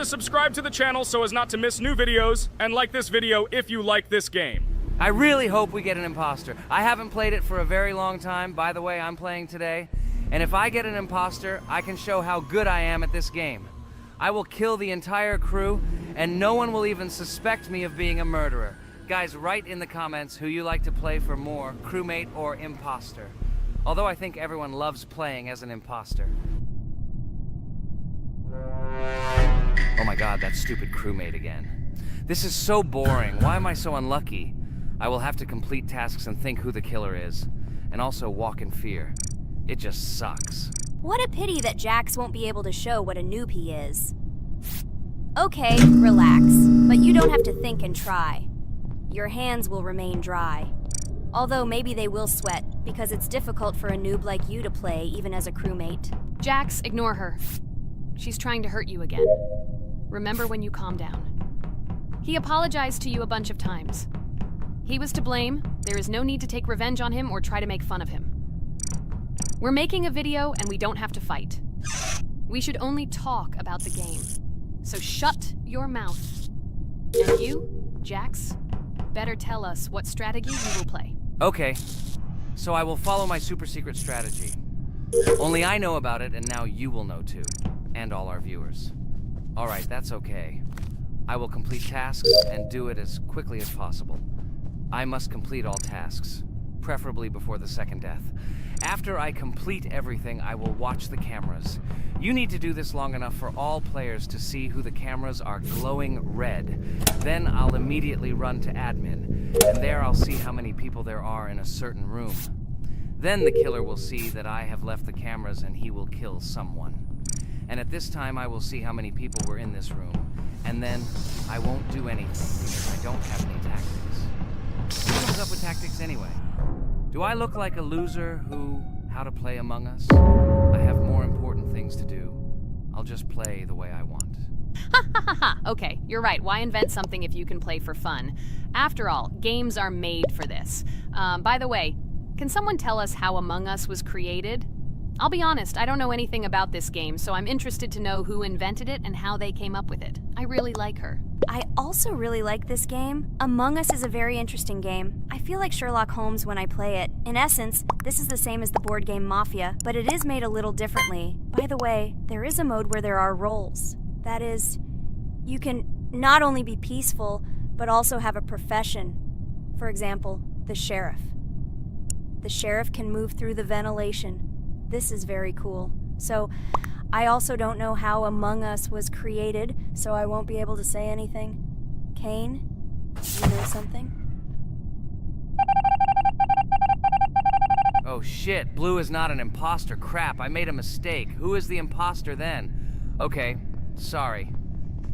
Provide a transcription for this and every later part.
to subscribe to the channel so as not to miss new videos, and like this video if you like this game. I really hope we get an imposter. I haven't played it for a very long time. By the way, I'm playing today. And if I get an imposter, I can show how good I am at this game. I will kill the entire crew, and no one will even suspect me of being a murderer. Guys, write in the comments who you like to play for more, crewmate or imposter. Although I think everyone loves playing as an imposter. Oh my god, that stupid crewmate again. This is so boring. Why am I so unlucky? I will have to complete tasks and think who the killer is, and also walk in fear. It just sucks. What a pity that Jax won't be able to show what a noob he is. Okay, relax, but you don't have to think and try. Your hands will remain dry. Although maybe they will sweat, because it's difficult for a noob like you to play even as a crewmate. Jax, ignore her. She's trying to hurt you again. Remember when you calm down. He apologized to you a bunch of times. He was to blame. There is no need to take revenge on him or try to make fun of him. We're making a video and we don't have to fight. We should only talk about the game. So shut your mouth. And you, Jax, better tell us what strategy you will play. Okay, so I will follow my super secret strategy. Only I know about it, and now you will know too. And all our viewers. Alright, that's okay. I will complete tasks and do it as quickly as possible. I must complete all tasks, preferably before the second death. After I complete everything, I will watch the cameras. You need to do this long enough for all players to see who the cameras are glowing red. Then I'll immediately run to admin, and there I'll see how many people there are in a certain room. Then the killer will see that I have left the cameras and he will kill someone. And at this time I will see how many people were in this room. And then I won't do anything because I don't have any tactics. Who comes up with tactics anyway? Do I look like a loser who, how to play Among Us? I have more important things to do. I'll just play the way I want. Ha ha ha ha! Okay, you're right. Why invent something if you can play for fun? After all, games are made for this. By the way, can someone tell us how Among Us was created? I'll be honest, I don't know anything about this game, so I'm interested to know who invented it and how they came up with it. I really like her. I also really like this game. Among Us is a very interesting game. I feel like Sherlock Holmes when I play it. In essence, this is the same as the board game Mafia, but it is made a little differently. By the way, there is a mode where there are roles. That is, you can not only be peaceful, but also have a profession. For example, the sheriff. The sheriff can move through the ventilation. This is very cool. So, I also don't know how Among Us was created, so I won't be able to say anything. Kane, you know something? Oh shit, Blue is not an imposter. Crap, I made a mistake. Who is the imposter then? Okay, sorry.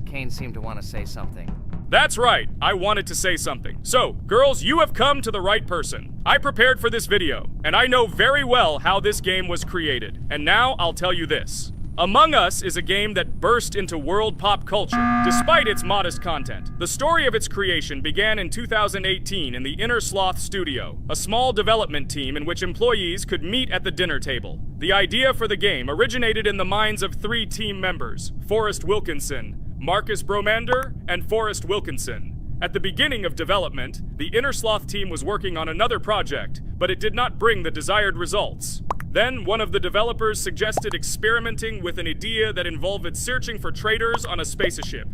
Kane seemed to want to say something. That's right, I wanted to say something. So, girls, you have come to the right person. I prepared for this video, and I know very well how this game was created. And now I'll tell you this. Among Us is a game that burst into world pop culture, despite its modest content. The story of its creation began in 2018 in the Inner Sloth Studio, a small development team in which employees could meet at the dinner table. The idea for the game originated in the minds of 3 team members, Forrest Wilkinson, Marcus Bromander, and Forrest Wilkinson. At the beginning of development, the Inner Sloth team was working on another project, but it did not bring the desired results. Then, one of the developers suggested experimenting with an idea that involved searching for traitors on a spaceship.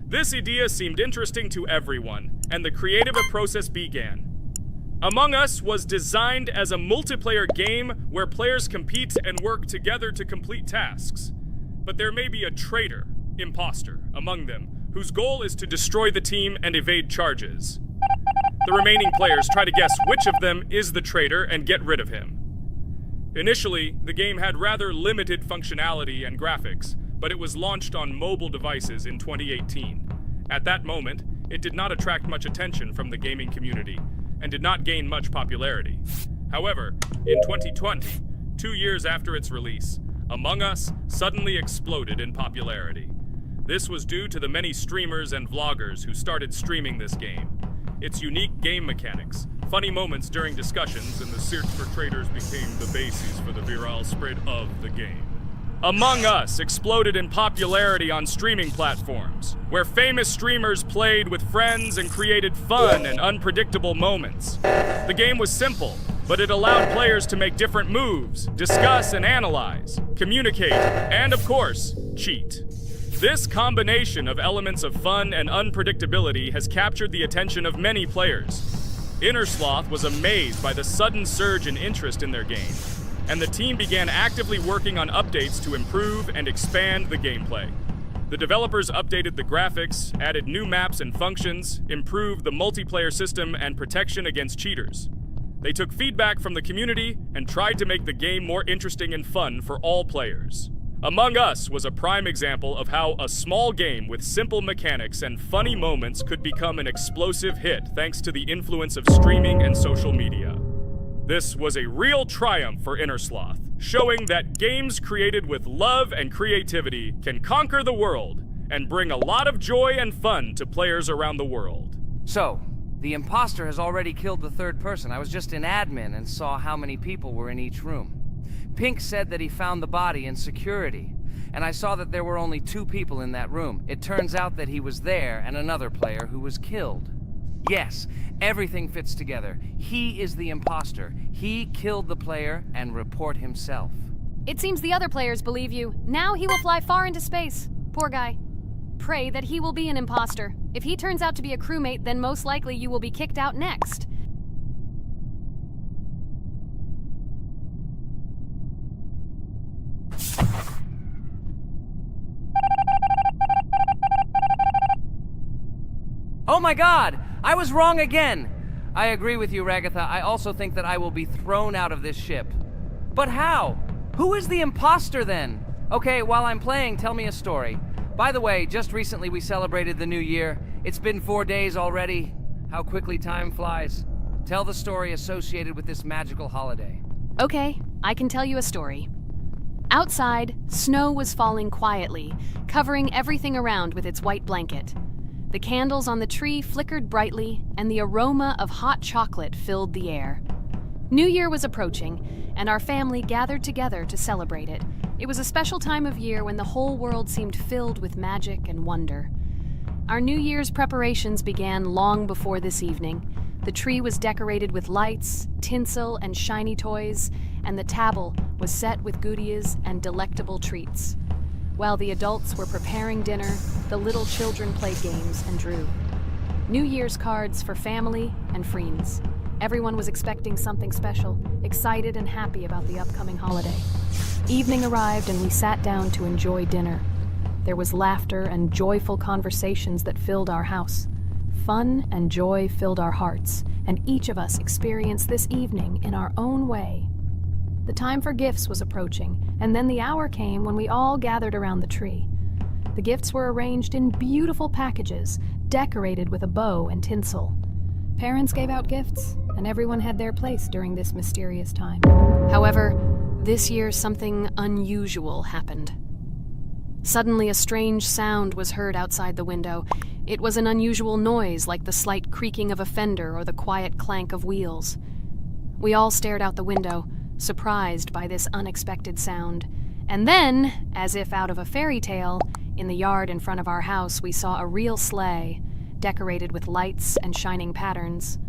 This idea seemed interesting to everyone, and the creative process began. Among Us was designed as a multiplayer game where players compete and work together to complete tasks. But there may be a traitor, imposter, among them, whose goal is to destroy the team and evade charges. The remaining players try to guess which of them is the traitor and get rid of him. Initially, the game had rather limited functionality and graphics, but it was launched on mobile devices in 2018. At that moment, it did not attract much attention from the gaming community, and did not gain much popularity. However, in 2020, 2 years after its release, Among Us suddenly exploded in popularity. This was due to the many streamers and vloggers who started streaming this game. Its unique game mechanics, funny moments during discussions, and the search for traitors became the basis for the viral spread of the game. Among Us exploded in popularity on streaming platforms, where famous streamers played with friends and created fun and unpredictable moments. The game was simple, but it allowed players to make different moves, discuss and analyze, communicate, and of course, cheat. This combination of elements of fun and unpredictability has captured the attention of many players. Innersloth was amazed by the sudden surge in interest in their game, and the team began actively working on updates to improve and expand the gameplay. The developers updated the graphics, added new maps and functions, improved the multiplayer system and protection against cheaters. They took feedback from the community and tried to make the game more interesting and fun for all players. Among Us was a prime example of how a small game with simple mechanics and funny moments could become an explosive hit thanks to the influence of streaming and social media. This was a real triumph for Innersloth, showing that games created with love and creativity can conquer the world and bring a lot of joy and fun to players around the world. So, the imposter has already killed the third person. I was just in admin and saw how many people were in each room. Pink said that he found the body in security, and I saw that there were only 2 people in that room. It turns out that he was there and another player who was killed. Yes, everything fits together. He is the imposter. He killed the player and report himself. It seems the other players believe you. Now he will fly far into space. Poor guy. Pray that he will be an imposter. If he turns out to be a crewmate, then most likely you will be kicked out next. Oh my god! I was wrong again! I agree with you, Ragatha. I also think that I will be thrown out of this ship. But how? Who is the imposter then? Okay, while I'm playing, tell me a story. By the way, just recently we celebrated the new year. It's been 4 days already. How quickly time flies. Tell the story associated with this magical holiday. Okay, I can tell you a story. Outside, snow was falling quietly, covering everything around with its white blanket. The candles on the tree flickered brightly, and the aroma of hot chocolate filled the air. New Year was approaching, and our family gathered together to celebrate it. It was a special time of year when the whole world seemed filled with magic and wonder. Our New Year's preparations began long before this evening. The tree was decorated with lights, tinsel, and shiny toys, and the table was set with goodies and delectable treats. While the adults were preparing dinner, the little children played games and drew. New Year's cards for family and friends. Everyone was expecting something special, excited and happy about the upcoming holiday. Evening arrived and we sat down to enjoy dinner. There was laughter and joyful conversations that filled our house. Fun and joy filled our hearts, and each of us experienced this evening in our own way. The time for gifts was approaching, and then the hour came when we all gathered around the tree. The gifts were arranged in beautiful packages, decorated with a bow and tinsel. Parents gave out gifts, and everyone had their place during this mysterious time. However, this year something unusual happened. Suddenly a strange sound was heard outside the window. It was an unusual noise, like the slight creaking of a fender or the quiet clank of wheels. We all stared out the window, surprised by this unexpected sound. And then, as if out of a fairy tale, in the yard in front of our house we saw a real sleigh, decorated with lights and shining patterns.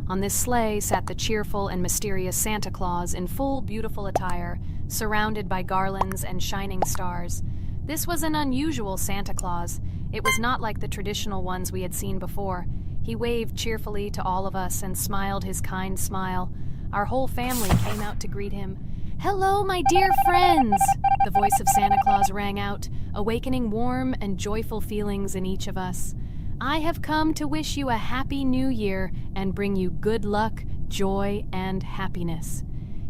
On this sleigh sat the cheerful and mysterious Santa Claus in full beautiful attire, surrounded by garlands and shining stars. This was an unusual Santa Claus. It was not like the traditional ones we had seen before. He waved cheerfully to all of us and smiled his kind smile. Our whole family came out to greet him. "Hello, my dear friends!" The voice of Santa Claus rang out, awakening warm and joyful feelings in each of us. "I have come to wish you a happy new year and bring you good luck, joy, and happiness."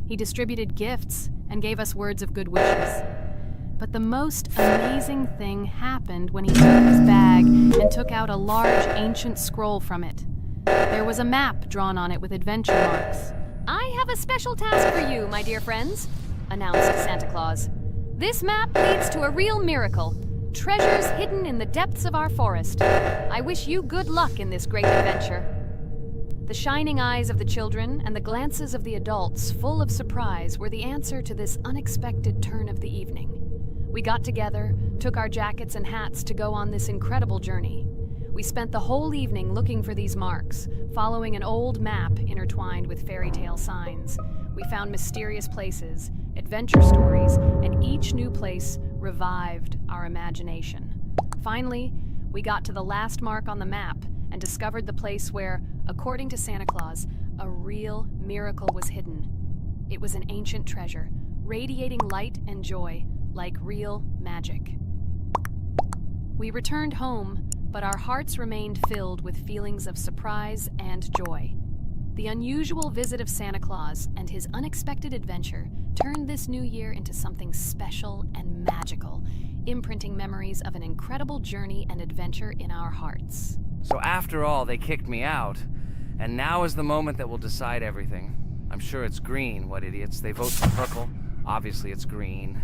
He distributed gifts and gave us words of good wishes. But the most amazing thing happened when he took his bag and took out a large ancient scroll from it. There was a map drawn on it with adventure marks. "I have a special task for you, my dear friends," announced Santa Claus. "This map leads to a real miracle. Treasures hidden in the depths of our forest. I wish you good luck in this great adventure." The shining eyes of the children and the glances of the adults, full of surprise, were the answer to this unexpected turn of the evening. We got together, took our jackets and hats to go on this incredible journey. We spent the whole evening looking for these marks, following an old map intertwined with fairy tale signs. We found mysterious places, adventure stories, and each new place revived our imagination. Finally, we got to the last mark on the map and discovered the place where, according to Santa Claus, a real miracle was hidden. It was an ancient treasure, radiating light and joy like real magic. We returned home, but our hearts remained filled with feelings of surprise and joy. The unusual visit of Santa Claus and his unexpected adventure turned this new year into something special and magical, imprinting memories of an incredible journey and adventure in our hearts. So after all, they kicked me out, and now is the moment that will decide everything. I'm sure it's green, what idiots. They vote for purple. Obviously it's green.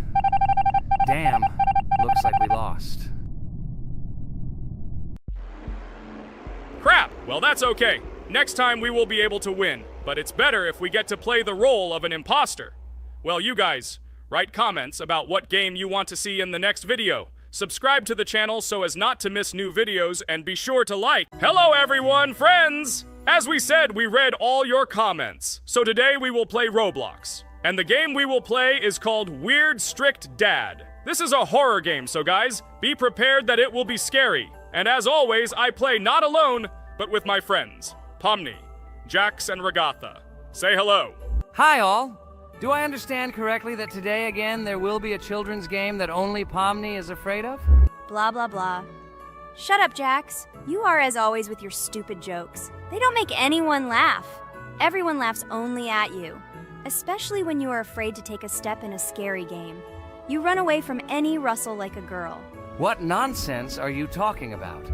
Damn, looks like we lost. Crap! Well, that's okay. Next time we will be able to win, but it's better if we get to play the role of an imposter. Well, you guys, write comments about what game you want to see in the next video. Subscribe to the channel so as not to miss new videos, and be sure to like. Hello everyone, friends! As we said, we read all your comments. So today we will play Roblox. And the game we will play is called Weird Strict Dad. This is a horror game, so guys, be prepared that it will be scary. And as always, I play not alone, but with my friends, Pomni, Jax, and Regatha. Say hello. Hi all! Do I understand correctly that today again there will be a children's game that only Pomni is afraid of? Blah, blah, blah. Shut up, Jax. You are as always with your stupid jokes. They don't make anyone laugh. Everyone laughs only at you. Especially when you are afraid to take a step in a scary game. You run away from any rustle like a girl. What nonsense are you talking about?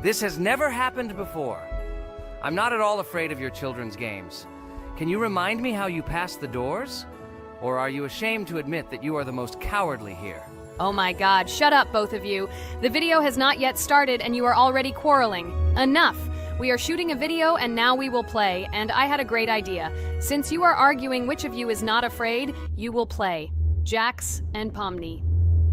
This has never happened before. I'm not at all afraid of your children's games. Can you remind me how you passed the doors? Or are you ashamed to admit that you are the most cowardly here? Oh my god, shut up, both of you. The video has not yet started and you are already quarreling. Enough! We are shooting a video and now we will play, and I had a great idea. Since you are arguing which of you is not afraid, you will play. Jax and Pomni.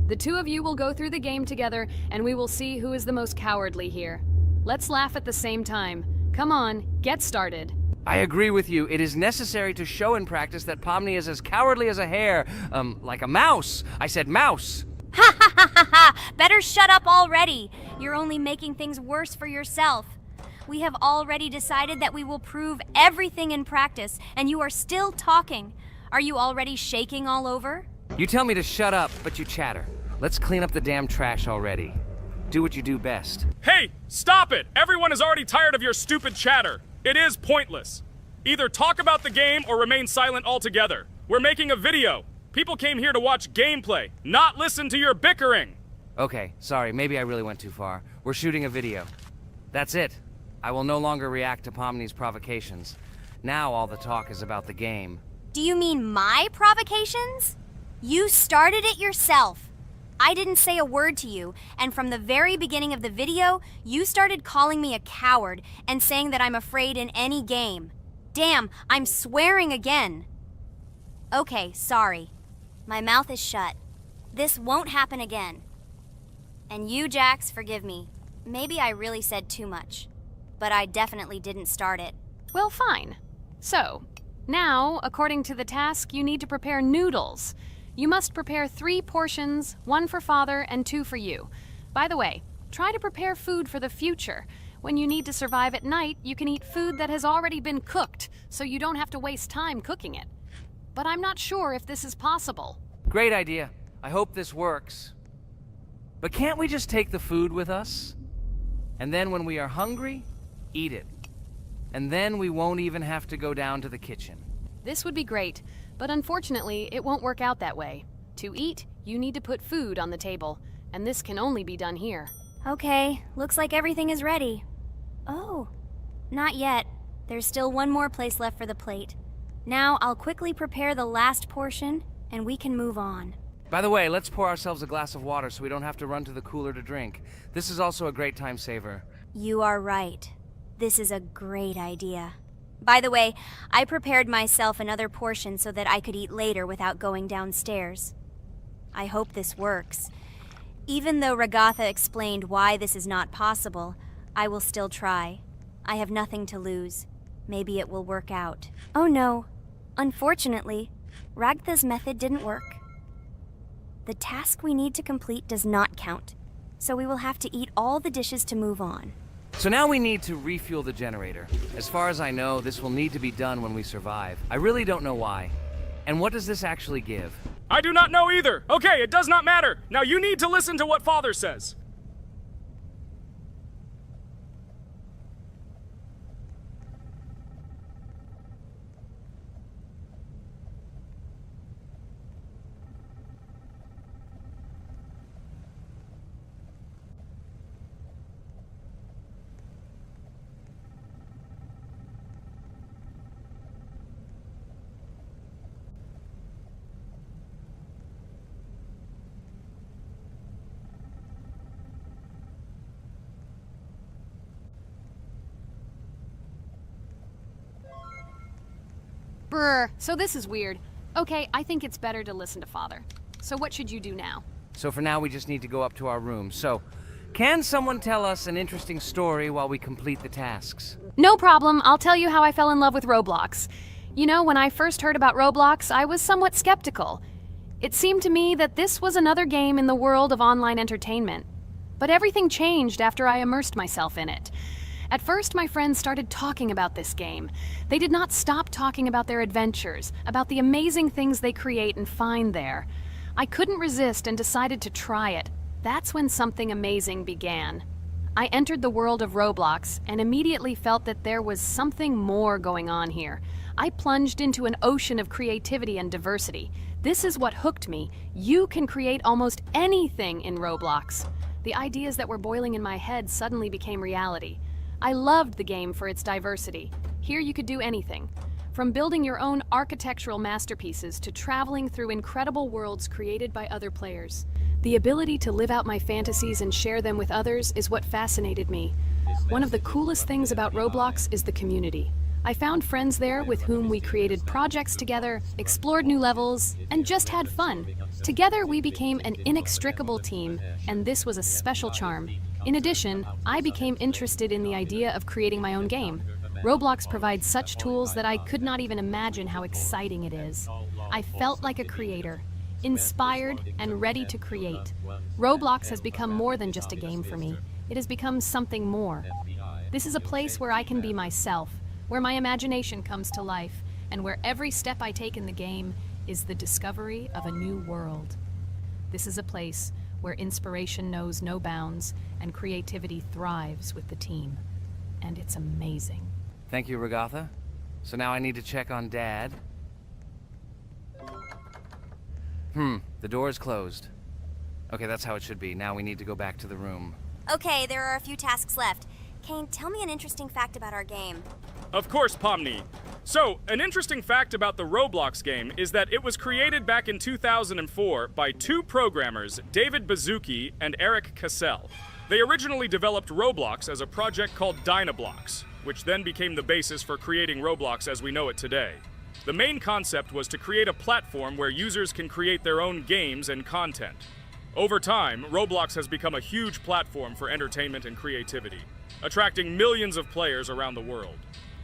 The two of you will go through the game together and we will see who is the most cowardly here. Let's laugh at the same time. Come on, get started. I agree with you. It is necessary to show in practice that Pomni is as cowardly as a hare. Like a mouse. I said mouse. Ha ha ha ha ha! Better shut up already. You're only making things worse for yourself. We have already decided that we will prove everything in practice, and you are still talking. Are you already shaking all over? You tell me to shut up, but you chatter. Let's clean up the damn trash already. Do what you do best. Hey, stop it! Everyone is already tired of your stupid chatter. It is pointless. Either talk about the game or remain silent altogether. We're making a video. People came here to watch gameplay, not listen to your bickering. Okay, sorry, maybe I really went too far. We're shooting a video. That's it. I will no longer react to Pomni's provocations. Now all the talk is about the game. Do you mean my provocations? You started it yourself. I didn't say a word to you, and from the very beginning of the video, you started calling me a coward and saying that I'm afraid in any game. Damn, I'm swearing again. Okay, sorry. My mouth is shut. This won't happen again. And you, Jax, forgive me. Maybe I really said too much, but I definitely didn't start it. Well, fine. So, now, according to the task, you need to prepare noodles. You must prepare 3 portions, 1 for Father and 2 for you. By the way, try to prepare food for the future. When you need to survive at night, you can eat food that has already been cooked, so you don't have to waste time cooking it. But I'm not sure if this is possible. Great idea. I hope this works. But can't we just take the food with us? And then when we are hungry, eat it. And then we won't even have to go down to the kitchen. This would be great, but unfortunately, it won't work out that way. To eat, you need to put food on the table, and this can only be done here. Okay, looks like everything is ready. Oh, not yet. There's still one more place left for the plate. Now I'll quickly prepare the last portion, and we can move on. By the way, let's pour ourselves a glass of water so we don't have to run to the cooler to drink. This is also a great time saver. You are right. This is a great idea. By the way, I prepared myself another portion so that I could eat later without going downstairs. I hope this works. Even though Ragatha explained why this is not possible, I will still try. I have nothing to lose. Maybe it will work out. Oh no. Unfortunately, Ragatha's method didn't work. The task we need to complete does not count, so we will have to eat all the dishes to move on. So now we need to refuel the generator. As far as I know, this will need to be done when we survive. I really don't know why. And what does this actually give? I do not know either. Okay, it does not matter. Now you need to listen to what Father says. Brr, so this is weird. Okay, I think it's better to listen to Father. So what should you do now? So for now, we just need to go up to our room. So, can someone tell us an interesting story while we complete the tasks? No problem, I'll tell you how I fell in love with Roblox. You know, when I first heard about Roblox, I was somewhat skeptical. It seemed to me that this was another game in the world of online entertainment. But everything changed after I immersed myself in it. At first, my friends started talking about this game. They did not stop talking about their adventures, about the amazing things they create and find there. I couldn't resist and decided to try it. That's when something amazing began. I entered the world of Roblox and immediately felt that there was something more going on here. I plunged into an ocean of creativity and diversity. This is what hooked me. You can create almost anything in Roblox. The ideas that were boiling in my head suddenly became reality. I loved the game for its diversity. Here you could do anything. From building your own architectural masterpieces to traveling through incredible worlds created by other players. The ability to live out my fantasies and share them with others is what fascinated me. One of the coolest things about Roblox is the community. I found friends there with whom we created projects together, explored new levels, and just had fun. Together we became an inextricable team, and this was a special charm. In addition, I became interested in the idea of creating my own game. Roblox provides such tools that I could not even imagine how exciting it is. I felt like a creator, inspired and ready to create. Roblox has become more than just a game for me. It has become something more. This is a place where I can be myself, where my imagination comes to life, and where every step I take in the game is the discovery of a new world. This is a place where inspiration knows no bounds and creativity thrives with the team. And it's amazing. Thank you, Ragatha. So now I need to check on Dad. The door is closed. Okay, that's how it should be. Now we need to go back to the room. Okay, there are a few tasks left. Kane, tell me an interesting fact about our game. Of course, Pomni. So, an interesting fact about the Roblox game is that it was created back in 2004 by two programmers, David Baszucki and Eric Cassell. They originally developed Roblox as a project called Dynablocks, which then became the basis for creating Roblox as we know it today. The main concept was to create a platform where users can create their own games and content. Over time, Roblox has become a huge platform for entertainment and creativity, attracting millions of players around the world.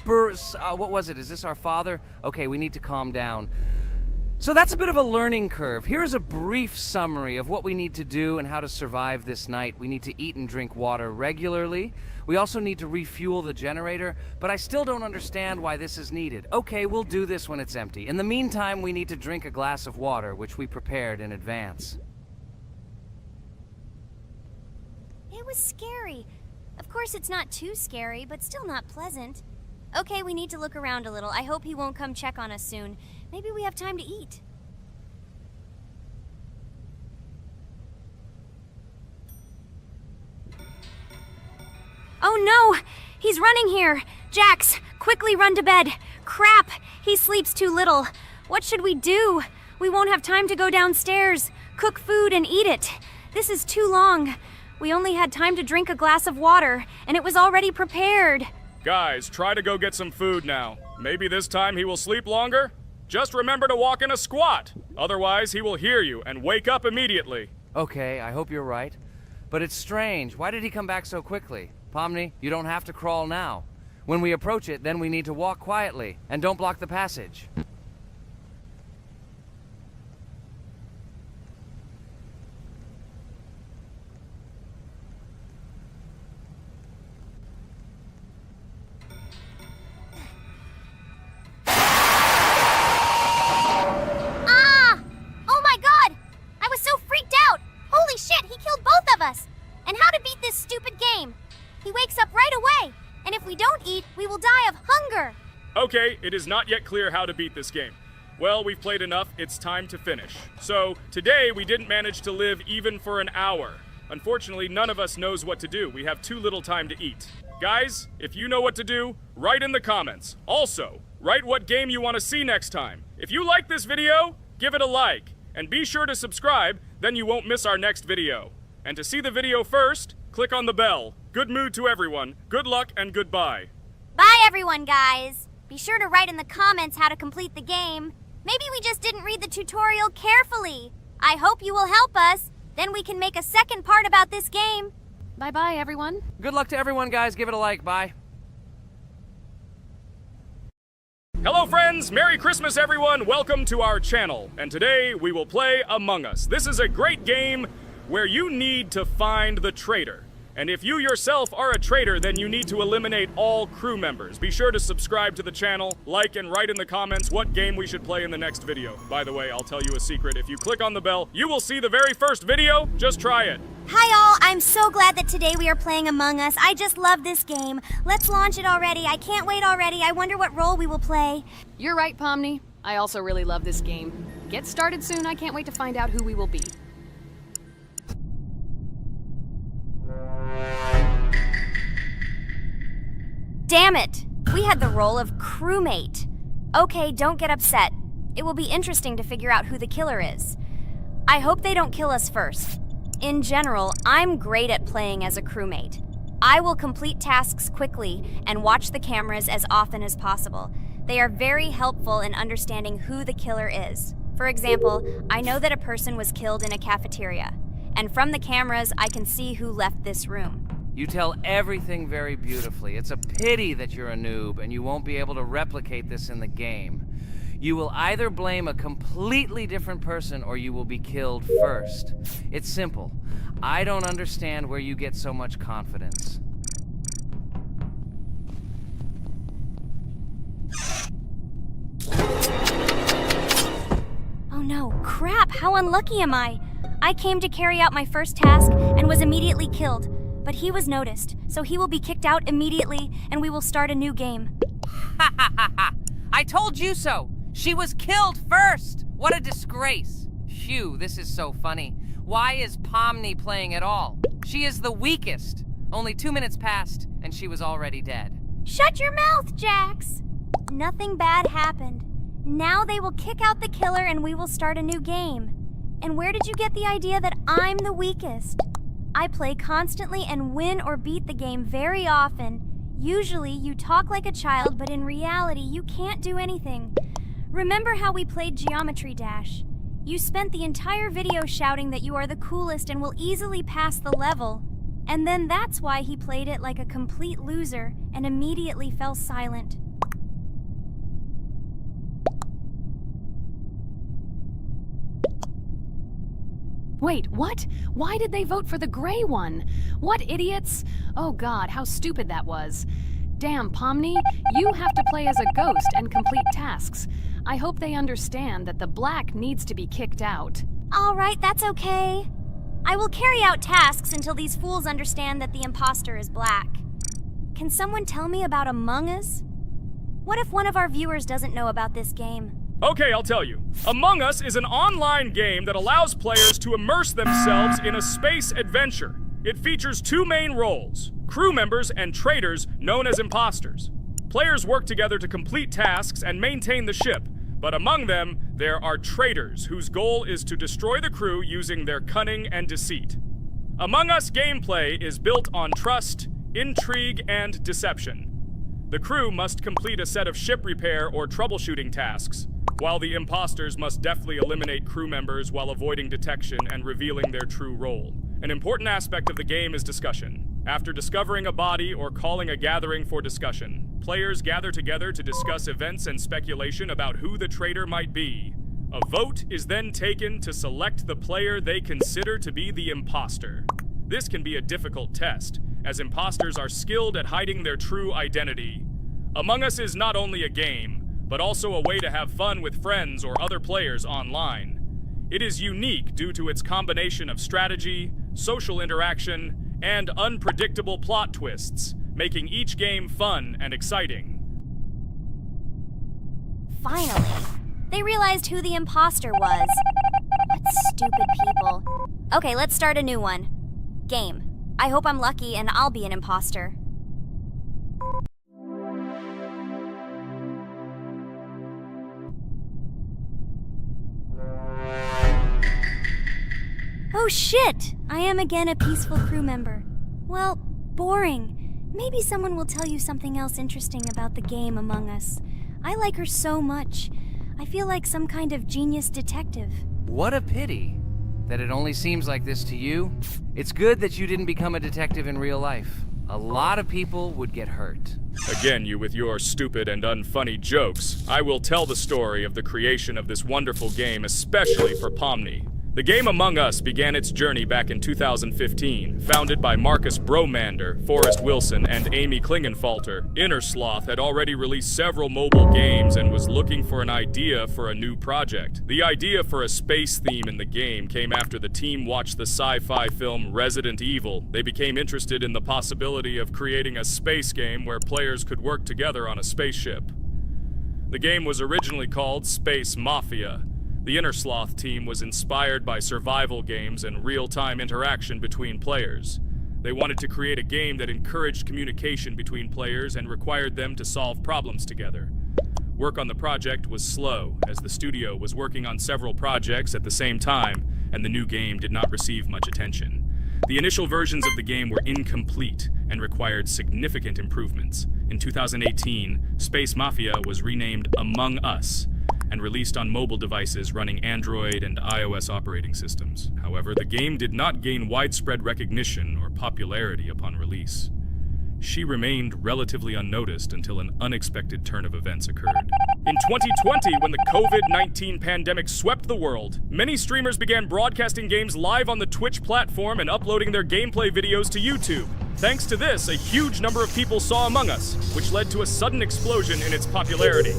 What was it? Is this our father? Okay, we need to calm down. So that's a bit of a learning curve. Here's a brief summary of what we need to do and how to survive this night. We need to eat and drink water regularly. We also need to refuel the generator, but I still don't understand why this is needed. Okay, we'll do this when it's empty. In the meantime, we need to drink a glass of water, which we prepared in advance. It was scary. Of course, it's not too scary, but still not pleasant. Okay, we need to look around a little. I hope he won't come check on us soon. Maybe we have time to eat. Oh no! He's running here! Jax, quickly run to bed! Crap! He sleeps too little. What should we do? We won't have time to go downstairs, cook food, and eat it. This is too long. We only had time to drink a glass of water, and it was already prepared. Guys, try to go get some food now. Maybe this time he will sleep longer? Just remember to walk in a squat. Otherwise, he will hear you and wake up immediately. Okay, I hope you're right. But it's strange. Why did he come back so quickly? Pomni, you don't have to crawl now. When we approach it, then we need to walk quietly. And don't block the passage. And how to beat this stupid game. He wakes up right away, and if we don't eat, we will die of hunger. Okay, it is not yet clear how to beat this game. Well, we've played enough, it's time to finish. So, today we didn't manage to live even for an hour. Unfortunately, none of us knows what to do. We have too little time to eat. Guys, if you know what to do, write in the comments. Also, write what game you want to see next time. If you like this video, give it a like. And be sure to subscribe, then you won't miss our next video. And to see the video first, click on the bell. Good mood to everyone. Good luck and goodbye. Bye everyone, guys. Be sure to write in the comments how to complete the game. Maybe we just didn't read the tutorial carefully. I hope you will help us. Then we can make a second part about this game. Bye-bye, everyone. Good luck to everyone, guys. Give it a like. Bye. Hello friends, Merry Christmas everyone. Welcome to our channel. And today we will play Among Us. This is a great game where you need to find the traitor. And if you yourself are a traitor, then you need to eliminate all crew members. Be sure to subscribe to the channel, like and write in the comments what game we should play in the next video. By the way, I'll tell you a secret. If you click on the bell, you will see the very first video. Just try it. Hi all, I'm so glad that today we are playing Among Us. I just love this game. Let's launch it already. I can't wait already. I wonder what role we will play. You're right, Pomni. I also really love this game. Get started soon. I can't wait to find out who we will be. Damn it! We had the role of crewmate. Okay, don't get upset. It will be interesting to figure out who the killer is. I hope they don't kill us first. In general, I'm great at playing as a crewmate. I will complete tasks quickly and watch the cameras as often as possible. They are very helpful in understanding who the killer is. For example, I know that a person was killed in a cafeteria, and from the cameras, I can see who left this room. You tell everything very beautifully. It's a pity that you're a noob and you won't be able to replicate this in the game. You will either blame a completely different person or you will be killed first. It's simple. I don't understand where you get so much confidence. Oh no, crap, how unlucky am I? I came to carry out my first task and was immediately killed. But he was noticed, so he will be kicked out immediately, and we will start a new game. Ha ha ha ha! I told you so! She was killed first! What a disgrace! Phew, this is so funny. Why is Pomni playing at all? She is the weakest. Only 2 minutes passed, and she was already dead. Shut your mouth, Jax! Nothing bad happened. Now they will kick out the killer and we will start a new game. And where did you get the idea that I'm the weakest? I play constantly and win or beat the game very often. Usually, you talk like a child, but in reality, you can't do anything. Remember how we played Geometry Dash? You spent the entire video shouting that you are the coolest and will easily pass the level. And then that's why he played it like a complete loser and immediately fell silent. Wait, what? Why did they vote for the gray one? What idiots? Oh god, how stupid that was. Damn, Pomni, you have to play as a ghost and complete tasks. I hope they understand that the black needs to be kicked out. All right, that's okay. I will carry out tasks until these fools understand that the imposter is black. Can someone tell me about Among Us? What if one of our viewers doesn't know about this game? Okay, I'll tell you. Among Us is an online game that allows players to immerse themselves in a space adventure. It features two main roles, crew members and traitors known as imposters. Players work together to complete tasks and maintain the ship, but among them, there are traitors whose goal is to destroy the crew using their cunning and deceit. Among Us gameplay is built on trust, intrigue, and deception. The crew must complete a set of ship repair or troubleshooting tasks. while the imposters must deftly eliminate crew members while avoiding detection and revealing their true role. An important aspect of the game is discussion. After discovering a body or calling a gathering for discussion, players gather together to discuss events and speculation about who the traitor might be. A vote is then taken to select the player they consider to be the imposter. This can be a difficult test, as imposters are skilled at hiding their true identity. Among Us is not only a game, but also a way to have fun with friends or other players online. It is unique due to its combination of strategy, social interaction, and unpredictable plot twists, making each game fun and exciting. Finally, they realized who the imposter was. What stupid people. Okay, let's start a new one. Game. I hope I'm lucky and I'll be an imposter. Oh shit! I am again a peaceful crew member. Well, boring. Maybe someone will tell you something else interesting about the game Among Us. I like her so much. I feel like some kind of genius detective. What a pity that it only seems like this to you. It's good that you didn't become a detective in real life. A lot of people would get hurt. Again, you with your stupid and unfunny jokes. I will tell the story of the creation of this wonderful game, especially for Pomni. The game Among Us began its journey back in 2015. Founded by Marcus Bromander, Forrest Wilson, and Amy Klingenfalter, Innersloth had already released several mobile games and was looking for an idea for a new project. The idea for a space theme in the game came after the team watched the sci-fi film Resident Evil. They became interested in the possibility of creating a space game where players could work together on a spaceship. The game was originally called Space Mafia. The Innersloth team was inspired by survival games and real-time interaction between players. They wanted to create a game that encouraged communication between players and required them to solve problems together. Work on the project was slow, as the studio was working on several projects at the same time, and the new game did not receive much attention. The initial versions of the game were incomplete and required significant improvements. In 2018, Space Mafia was renamed Among Us, and released on mobile devices running Android and iOS operating systems. However, the game did not gain widespread recognition or popularity upon release. She remained relatively unnoticed until an unexpected turn of events occurred. In 2020, when the COVID-19 pandemic swept the world, many streamers began broadcasting games live on the Twitch platform and uploading their gameplay videos to YouTube. Thanks to this, a huge number of people saw Among Us, which led to a sudden explosion in its popularity.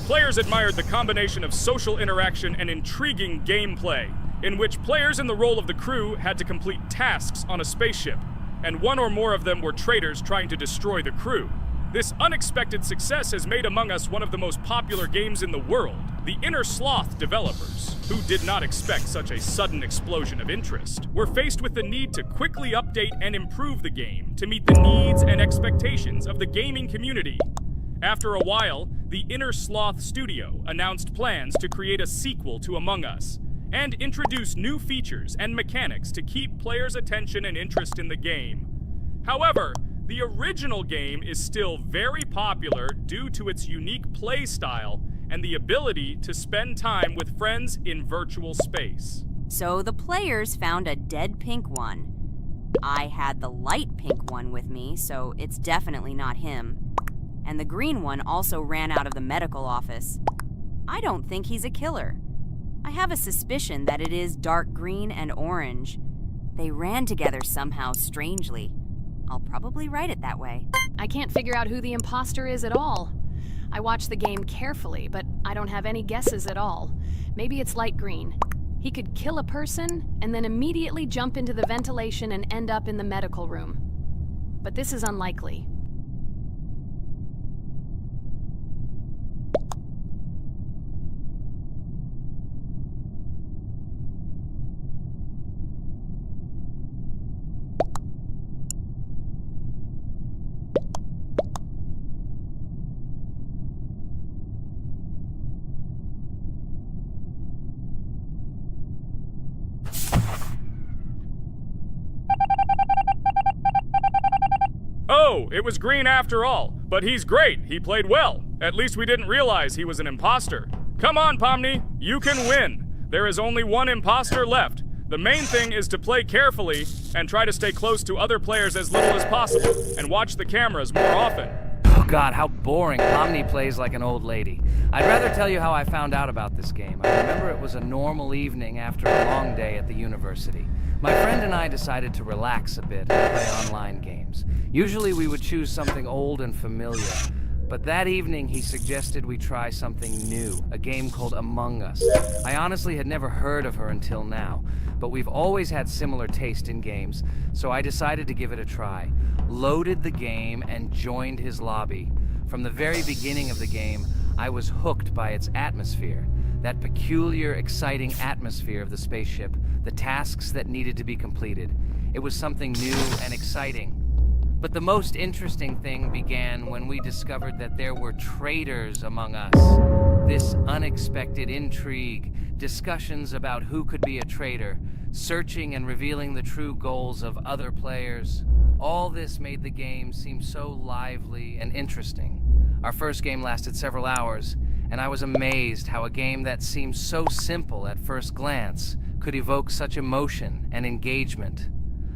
Players admired the combination of social interaction and intriguing gameplay, in which players in the role of the crew had to complete tasks on a spaceship, and one or more of them were traitors trying to destroy the crew. This unexpected success has made Among Us one of the most popular games in the world. The Innersloth developers, who did not expect such a sudden explosion of interest, were faced with the need to quickly update and improve the game to meet the needs and expectations of the gaming community. After a while, the Innersloth studio announced plans to create a sequel to Among Us and introduce new features and mechanics to keep players' attention and interest in the game. However, the original game is still very popular due to its unique play style and the ability to spend time with friends in virtual space. So the players found a dead pink one. I had the light pink one with me, so it's definitely not him. And the green one also ran out of the medical office. I don't think he's a killer. I have a suspicion that it is dark green and orange. They ran together somehow strangely. I'll probably write it that way. I can't figure out who the imposter is at all. I watched the game carefully, but I don't have any guesses at all. Maybe it's light green. He could kill a person and then immediately jump into the ventilation and end up in the medical room. But this is unlikely. Oh, it was green after all. But he's great. He played well. At least we didn't realize he was an imposter. Come on, Pomni, you can win. There is only one imposter left. The main thing is to play carefully and try to stay close to other players as little as possible and watch the cameras more often. Oh god, how boring. Pomni plays like an old lady. I'd rather tell you how I found out about this game. I remember it was a normal evening after a long day at the university. My friend and I decided to relax a bit and play online games. Usually we would choose something old and familiar, but that evening he suggested we try something new, a game called Among Us. I honestly had never heard of her until now, but we've always had similar taste in games, so I decided to give it a try. Loaded the game and joined his lobby. From the very beginning of the game, I was hooked by its atmosphere. That peculiar, exciting atmosphere of the spaceship, the tasks that needed to be completed. It was something new and exciting. But the most interesting thing began when we discovered that there were traitors among us. This unexpected intrigue, discussions about who could be a traitor, searching and revealing the true goals of other players. All this made the game seem so lively and interesting. Our first game lasted several hours, and I was amazed how a game that seemed so simple at first glance could evoke such emotion and engagement.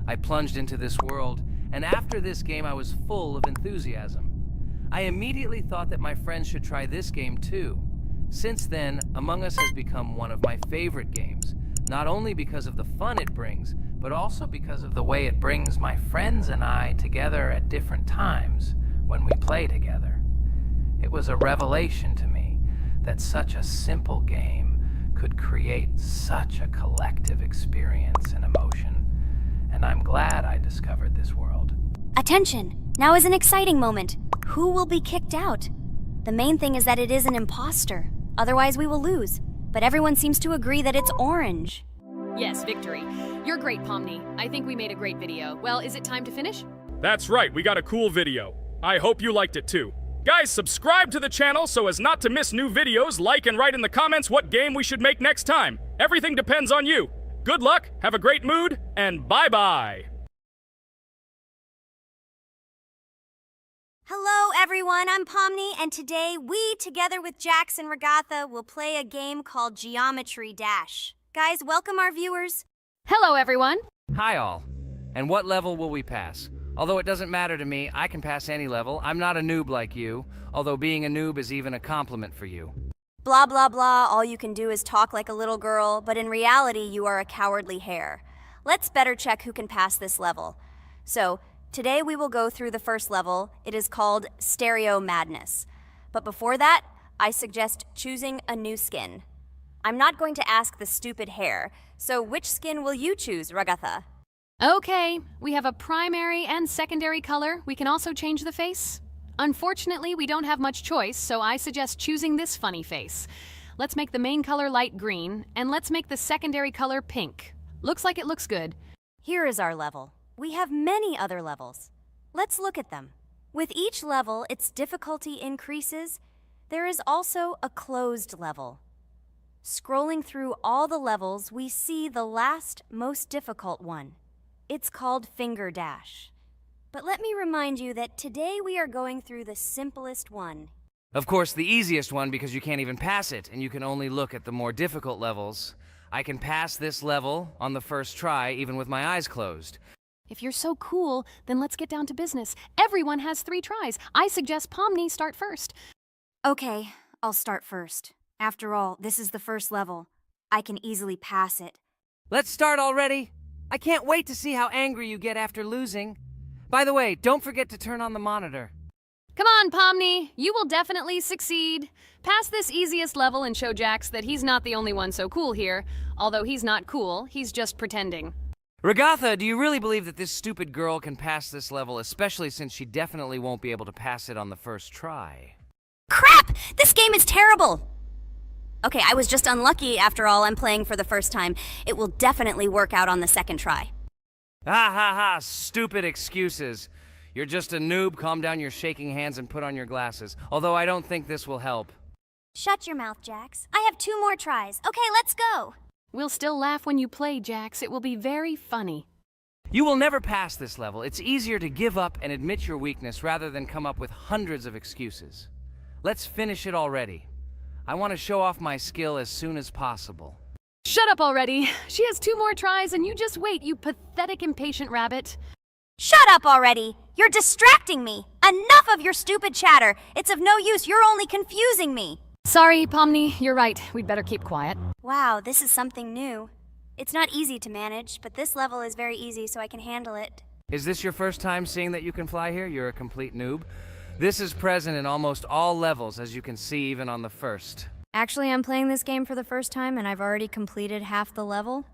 I plunged into this world, and after this game I was full of enthusiasm. I immediately thought that my friends should try this game too. Since then, Among Us has become one of my favorite games, not only because of the fun it brings, but also because of the way it brings my friends and I together at different times when we play together. It was a revelation to me that such a simple game could create such a collective experience and emotion, and I'm glad I discovered this world. Attention! Now is an exciting moment. Who will be kicked out? The main thing is that it is an imposter. Otherwise we will lose. But everyone seems to agree that it's orange. Yes, victory. You're great, Pomni. I think we made a great video. Well, is it time to finish? That's right, we got a cool video. I hope you liked it too. Guys, subscribe to the channel so as not to miss new videos, like and write in the comments what game we should make next time. Everything depends on you. Good luck, have a great mood, and bye-bye. Hello everyone, I'm Pomni, and today we, together with Jax and Regatha, will play a game called Geometry Dash. Guys, welcome our viewers. Hello, everyone. Hi all. And what level will we pass? Although it doesn't matter to me, I can pass any level. I'm not a noob like you, although being a noob is even a compliment for you. Blah blah blah, all you can do is talk like a little girl, but in reality you are a cowardly hare. Let's better check who can pass this level. So, today we will go through the first level. It is called Stereo Madness. But before that, I suggest choosing a new skin. I'm not going to ask the stupid hare, so which skin will you choose, Regatha? Okay, we have a primary and secondary color. We can also change the face. Unfortunately, we don't have much choice, so I suggest choosing this funny face. Let's make the main color light green, and let's make the secondary color pink. Looks like it looks good. Here is our level. We have many other levels. Let's look at them. With each level, its difficulty increases. There is also a closed level. Scrolling through all the levels, we see the last, most difficult one. It's called Finger Dash. But let me remind you that today we are going through the simplest one. Of course, the easiest one because you can't even pass it, and you can only look at the more difficult levels. I can pass this level on the first try, even with my eyes closed. If you're so cool, then let's get down to business. Everyone has 3 tries. I suggest Pomni start first. Okay, I'll start first. After all, this is the first level. I can easily pass it. Let's start already. I can't wait to see how angry you get after losing. By the way, don't forget to turn on the monitor. Come on, Pomni. You will definitely succeed. Pass this easiest level and show Jax that he's not the only one so cool here. Although he's not cool, he's just pretending. Regatha, do you really believe that this stupid girl can pass this level, especially since she definitely won't be able to pass it on the first try? Crap! This game is terrible! Okay, I was just unlucky. After all, I'm playing for the first time. It will definitely work out on the second try. Ha ha ha, stupid excuses. You're just a noob, calm down your shaking hands and put on your glasses. Although I don't think this will help. Shut your mouth, Jax. I have 2 more tries. Okay, let's go! We'll still laugh when you play, Jax. It will be very funny. You will never pass this level. It's easier to give up and admit your weakness rather than come up with hundreds of excuses. Let's finish it already. I want to show off my skill as soon as possible. Shut up already. She has 2 more tries and you just wait, you pathetic impatient rabbit. Shut up already! You're distracting me! Enough of your stupid chatter! It's of no use, you're only confusing me! Sorry, Pomni, you're right. We'd better keep quiet. Wow, this is something new. It's not easy to manage, but this level is very easy, so I can handle it. Is this your first time seeing that you can fly here? You're a complete noob. This is present in almost all levels, as you can see even on the first. Actually, I'm playing this game for the first time, and I've already completed half the level.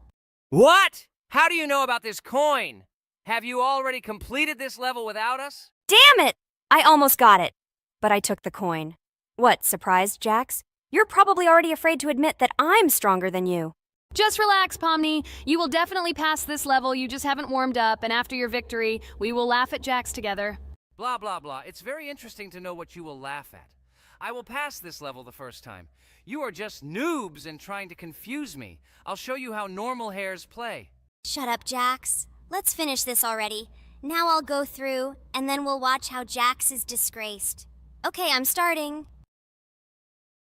What? How do you know about this coin? Have you already completed this level without us? Damn it! I almost got it, but I took the coin. What, surprised, Jax? You're probably already afraid to admit that I'm stronger than you. Just relax, Pomni. You will definitely pass this level, you just haven't warmed up, and after your victory, we will laugh at Jax together. Blah, blah, blah. It's very interesting to know what you will laugh at. I will pass this level the first time. You are just noobs and trying to confuse me. I'll show you how normal hares play. Shut up, Jax. Let's finish this already. Now I'll go through, and then we'll watch how Jax is disgraced. Okay, I'm starting.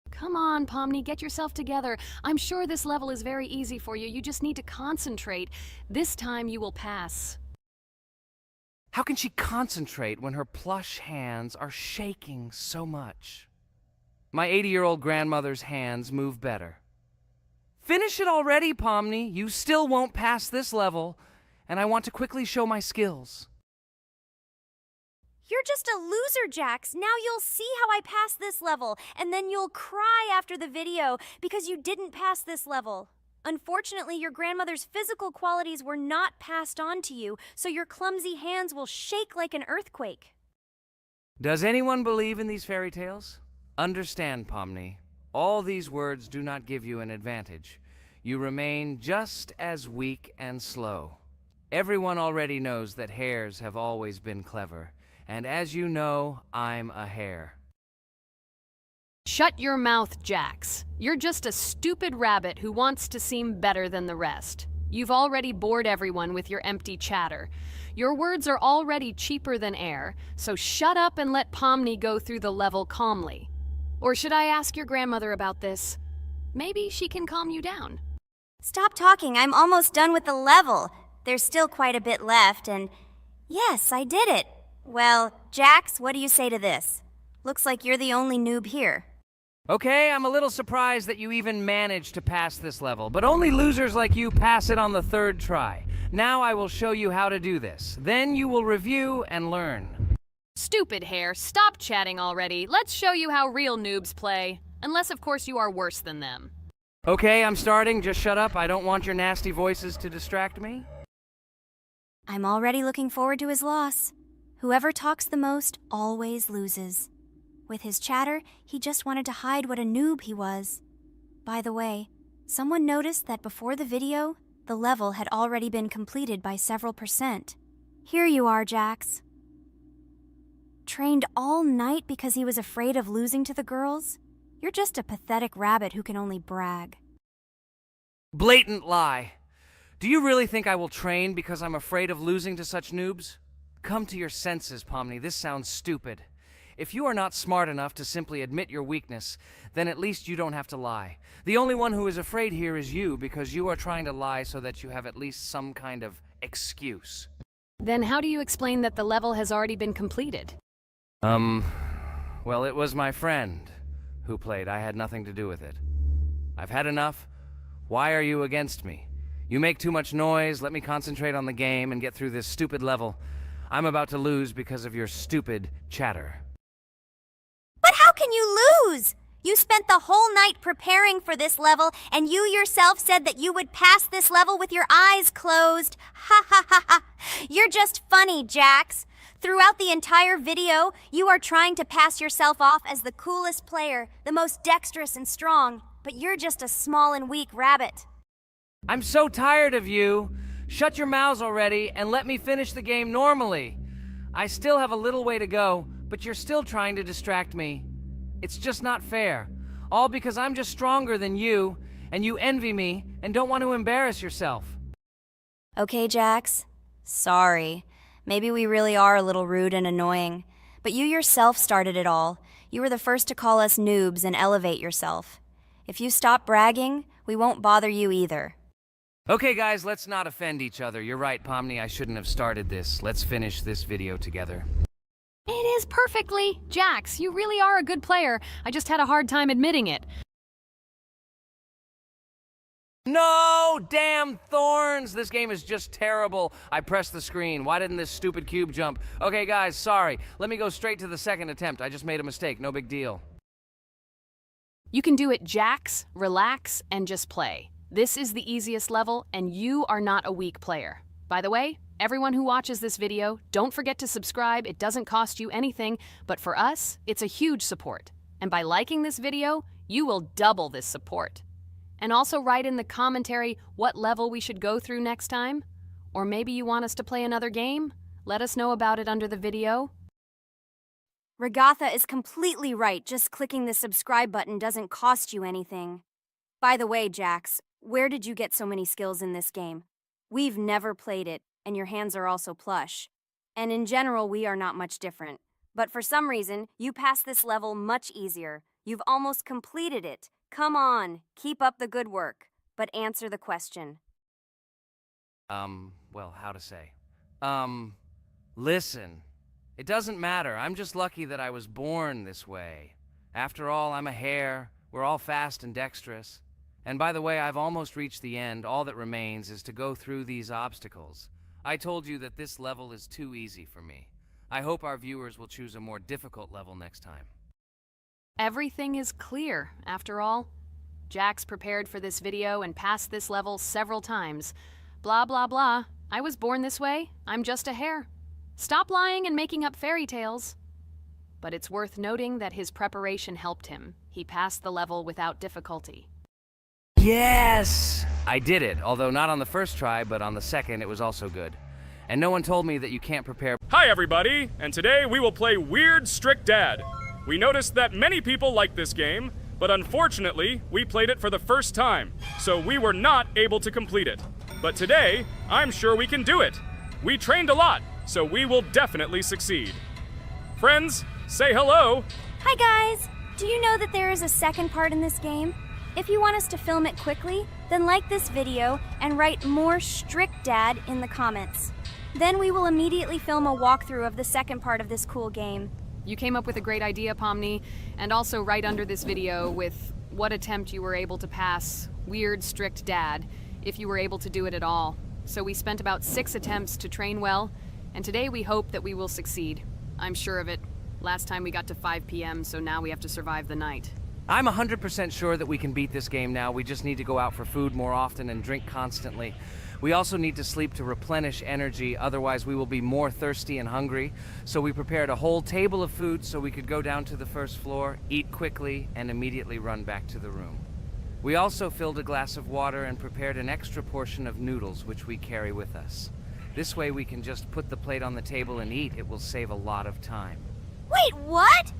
Come on, Pomni, get yourself together. I'm sure this level is very easy for you. You just need to concentrate. This time you will pass. How can she concentrate when her plush hands are shaking so much? My 80-year-old grandmother's hands move better. Finish it already, Pomni. You still won't pass this level, and I want to quickly show my skills. You're just a loser, Jax. Now you'll see how I pass this level, and then you'll cry after the video because you didn't pass this level. Unfortunately, your grandmother's physical qualities were not passed on to you, so your clumsy hands will shake like an earthquake. Does anyone believe in these fairy tales? Understand, Pomni, all these words do not give you an advantage. You remain just as weak and slow. Everyone already knows that hares have always been clever, and as you know, I'm a hare. Shut your mouth, Jax. You're just a stupid rabbit who wants to seem better than the rest. You've already bored everyone with your empty chatter. Your words are already cheaper than air, so shut up and let Pomni go through the level calmly. Or should I ask your grandmother about this? Maybe she can calm you down. Stop talking. I'm almost done with the level. There's still quite a bit left, and yes, I did it. Well, Jax, what do you say to this? Looks like you're the only noob here. Okay, I'm a little surprised that you even managed to pass this level, but only losers like you pass it on the 3rd try. Now I will show you how to do this. Then you will review and learn. Stupid hare, stop chatting already. Let's show you how real noobs play. Unless, of course, you are worse than them. Okay, I'm starting. Just shut up. I don't want your nasty voices to distract me. I'm already looking forward to his loss. Whoever talks the most always loses. With his chatter, he just wanted to hide what a noob he was. By the way, someone noticed that before the video, the level had already been completed by several %. Here you are, Jax. Trained all night because he was afraid of losing to the girls? You're just a pathetic rabbit who can only brag. Blatant lie. Do you really think I will train because I'm afraid of losing to such noobs? Come to your senses, Pomni. This sounds stupid. If you are not smart enough to simply admit your weakness, then at least you don't have to lie. The only one who is afraid here is you, because you are trying to lie so that you have at least some kind of excuse. Then how do you explain that the level has already been completed? Well, it was my friend who played. I had nothing to do with it. I've had enough. Why are you against me? You make too much noise. Let me concentrate on the game and get through this stupid level. I'm about to lose because of your stupid chatter. But how can you lose? You spent the whole night preparing for this level, and you yourself said that you would pass this level with your eyes closed. Ha ha ha ha. You're just funny, Jax. Throughout the entire video, you are trying to pass yourself off as the coolest player, the most dexterous and strong, but you're just a small and weak rabbit. I'm so tired of you. Shut your mouths already and let me finish the game normally. I still have a little way to go, but you're still trying to distract me. It's just not fair. All because I'm just stronger than you, and you envy me and don't want to embarrass yourself. Okay, Jax. Sorry. Maybe we really are a little rude and annoying. But you yourself started it all. You were the first to call us noobs and elevate yourself. If you stop bragging, we won't bother you either. Okay, guys, let's not offend each other. You're right, Pomni, I shouldn't have started this. Let's finish this video together. It is perfectly. Jax, you really are a good player. I just had a hard time admitting it. No! Damn thorns! This game is just terrible. I pressed the screen. Why didn't this stupid cube jump? Okay, guys, sorry. Let me go straight to the second attempt. I just made a mistake. No big deal. You can do it, Jax, relax, and just play. This is the easiest level, and you are not a weak player. By the way, everyone who watches this video, don't forget to subscribe. It doesn't cost you anything, but for us, it's a huge support. And by liking this video, you will double this support. And also write in the commentary what level we should go through next time. Or maybe you want us to play another game? Let us know about it under the video. Regatha is completely right. Just clicking the subscribe button doesn't cost you anything. By the way, Jax, where did you get so many skills in this game? We've never played it, and your hands are also plush. And in general, we are not much different. But for some reason, you passed this level much easier. You've almost completed it. Come on, keep up the good work, but answer the question. Well, how to say? Listen. It doesn't matter. I'm just lucky that I was born this way. After all, I'm a hare. We're all fast and dexterous. And by the way, I've almost reached the end. All that remains is to go through these obstacles. I told you that this level is too easy for me. I hope our viewers will choose a more difficult level next time. Everything is clear, after all. Jax prepared for this video and passed this level several times. Blah, blah, blah. I was born this way. I'm just a hare. Stop lying and making up fairy tales. But it's worth noting that his preparation helped him. He passed the level without difficulty. Yes! I did it, although not on the first try, but on the second it was also good. And no one told me that you can't prepare. Hi everybody, and today we will play Weird Strict Dad. We noticed that many people like this game, but unfortunately, we played it for the first time, so we were not able to complete it. But today, I'm sure we can do it. We trained a lot, so we will definitely succeed. Friends, say hello. Hi guys! Do you know that there is a second part in this game? If you want us to film it quickly, then like this video and write more Strict Dad in the comments. Then we will immediately film a walkthrough of the second part of this cool game. You came up with a great idea, Pomni, and also right under this video with what attempt you were able to pass Weird Strict Dad, if you were able to do it at all. So we spent about 6 attempts to train well, and today we hope that we will succeed. I'm sure of it. Last time we got to 5 p.m., so now we have to survive the night. I'm 100% sure that we can beat this game now. We just need to go out for food more often and drink constantly. We also need to sleep to replenish energy, otherwise we will be more thirsty and hungry. So we prepared a whole table of food so we could go down to the first floor, eat quickly, and immediately run back to the room. We also filled a glass of water and prepared an extra portion of noodles, which we carry with us. This way we can just put the plate on the table and eat. It will save a lot of time. Wait, what?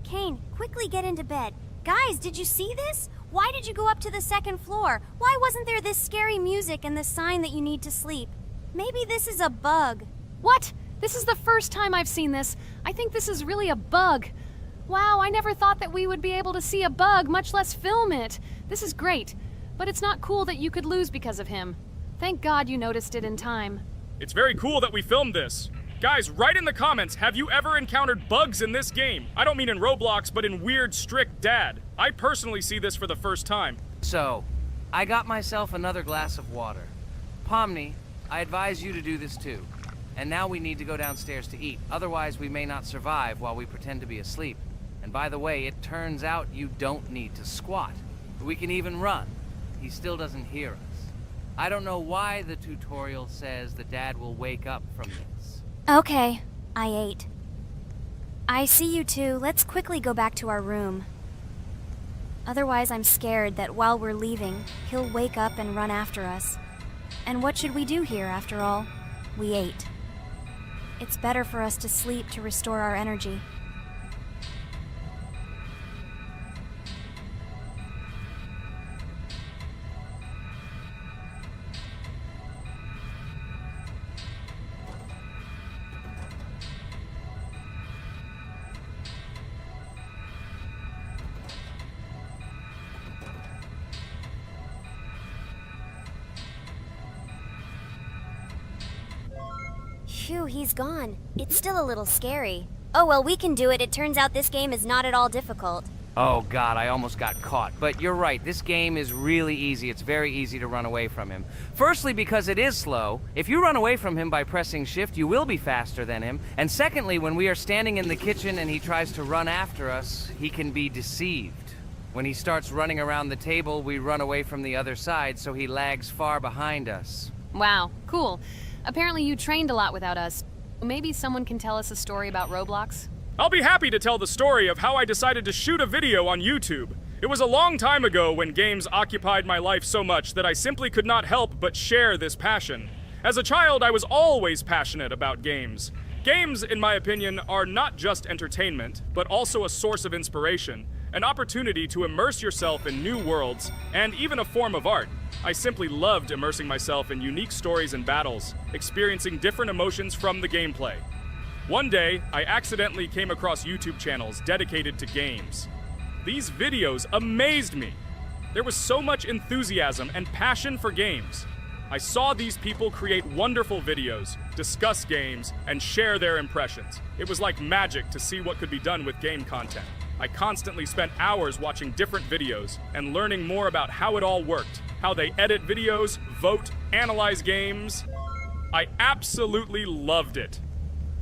Kane, quickly get into bed. Guys, did you see this? Why did you go up to the second floor? Why wasn't there this scary music and the sign that you need to sleep? Maybe this is a bug. What? This is the first time I've seen this. I think this is really a bug. Wow, I never thought that we would be able to see a bug, much less film it. This is great, but it's not cool that you could lose because of him. Thank God you noticed it in time. It's very cool that we filmed this. Guys, write in the comments, have you ever encountered bugs in this game? I don't mean in Roblox, but in Weird Strict Dad. I personally see this for the first time. So, I got myself another glass of water. Pomni, I advise you to do this too. And now we need to go downstairs to eat. Otherwise, we may not survive while we pretend to be asleep. And by the way, it turns out you don't need to squat. We can even run. He still doesn't hear us. I don't know why the tutorial says that Dad will wake up from this. Okay, I ate. I see you two. Let's quickly go back to our room. Otherwise, I'm scared that while we're leaving, he'll wake up and run after us. And what should we do here, after all? We ate. It's better for us to sleep to restore our energy. too, he's gone. It's still a little scary. Oh, well, we can do it. It turns out this game is not at all difficult. Oh god, I almost got caught. But you're right, this game is really easy. It's very easy to run away from him. Firstly, because it is slow. If you run away from him by pressing shift, you will be faster than him. And secondly, when we are standing in the kitchen and he tries to run after us, he can be deceived. When he starts running around the table, we run away from the other side, so he lags far behind us. Wow, cool. Apparently you trained a lot without us. Maybe someone can tell us a story about Roblox? I'll be happy to tell the story of how I decided to shoot a video on YouTube. It was a long time ago when games occupied my life so much that I simply could not help but share this passion. As a child, I was always passionate about games. Games, in my opinion, are not just entertainment, but also a source of inspiration, an opportunity to immerse yourself in new worlds, and even a form of art. I simply loved immersing myself in unique stories and battles, experiencing different emotions from the gameplay. One day, I accidentally came across YouTube channels dedicated to games. These videos amazed me. There was so much enthusiasm and passion for games. I saw these people create wonderful videos, discuss games, and share their impressions. It was like magic to see what could be done with game content. I constantly spent hours watching different videos and learning more about how it all worked, how they edit videos, vote, analyze games. I absolutely loved it.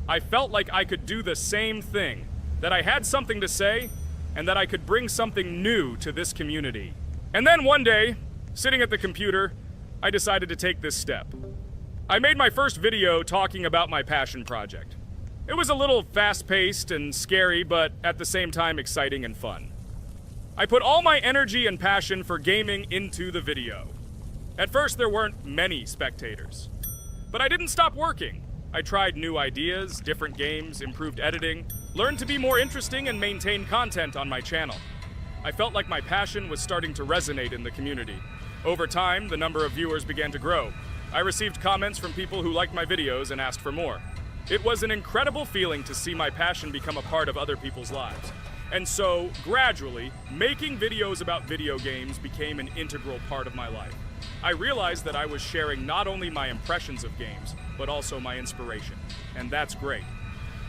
I felt like I could do the same thing, that I had something to say, and that I could bring something new to this community. And then one day, sitting at the computer, I decided to take this step. I made my first video talking about my passion project. It was a little fast-paced and scary, but at the same time exciting and fun. I put all my energy and passion for gaming into the video. At first, there weren't many spectators, but I didn't stop working. I tried new ideas, different games, improved editing, learned to be more interesting, and maintain content on my channel. I felt like my passion was starting to resonate in the community. Over time, the number of viewers began to grow. I received comments from people who liked my videos and asked for more. It was an incredible feeling to see my passion become a part of other people's lives. And so, gradually, making videos about video games became an integral part of my life. I realized that I was sharing not only my impressions of games, but also my inspiration. And that's great.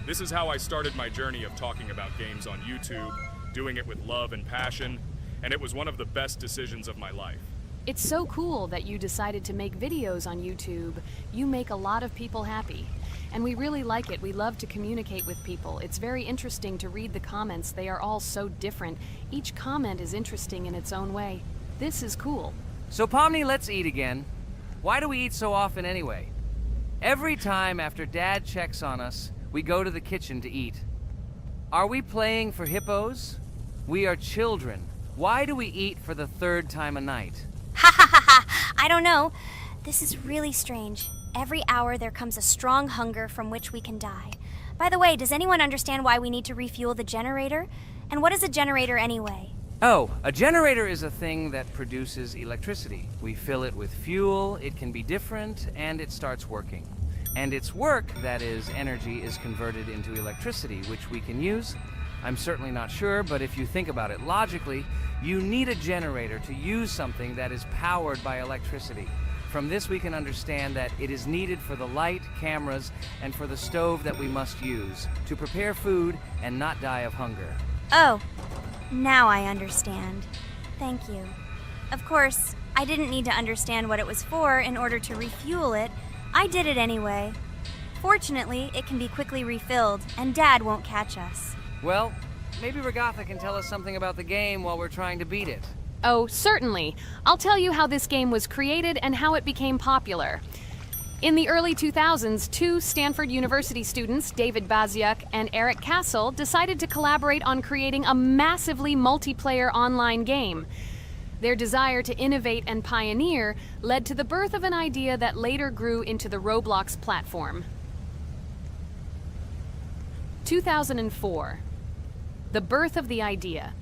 This is how I started my journey of talking about games on YouTube, doing it with love and passion, and it was one of the best decisions of my life. It's so cool that you decided to make videos on YouTube. You make a lot of people happy. And we really like it. We love to communicate with people. It's very interesting to read the comments. They are all so different. Each comment is interesting in its own way. This is cool. So Pomni, let's eat again. Why do we eat so often anyway? Every time after Dad checks on us, we go to the kitchen to eat. Are we playing for hippos? We are children. Why do we eat for the third time a night? Ha ha ha ha! I don't know. This is really strange. Every hour there comes a strong hunger from which we can die. By the way, does anyone understand why we need to refuel the generator? And what is a generator anyway? Oh, a generator is a thing that produces electricity. We fill it with fuel, it can be different, and it starts working. And its work, that is, energy, is converted into electricity, which we can use. I'm certainly not sure, but if you think about it logically, you need a generator to use something that is powered by electricity. From this we can understand that it is needed for the light, cameras, and for the stove that we must use, to prepare food and not die of hunger. Oh, now I understand. Thank you. Of course, I didn't need to understand what it was for in order to refuel it. I did it anyway. Fortunately, it can be quickly refilled, and Dad won't catch us. Well, maybe Regatha can tell us something about the game while we're trying to beat it. Oh, certainly. I'll tell you how this game was created and how it became popular. In the early 2000s, two Stanford University students, David Baziuk and Eric Castle, decided to collaborate on creating a massively multiplayer online game. Their desire to innovate and pioneer led to the birth of an idea that later grew into the Roblox platform. 2004. The birth of the idea.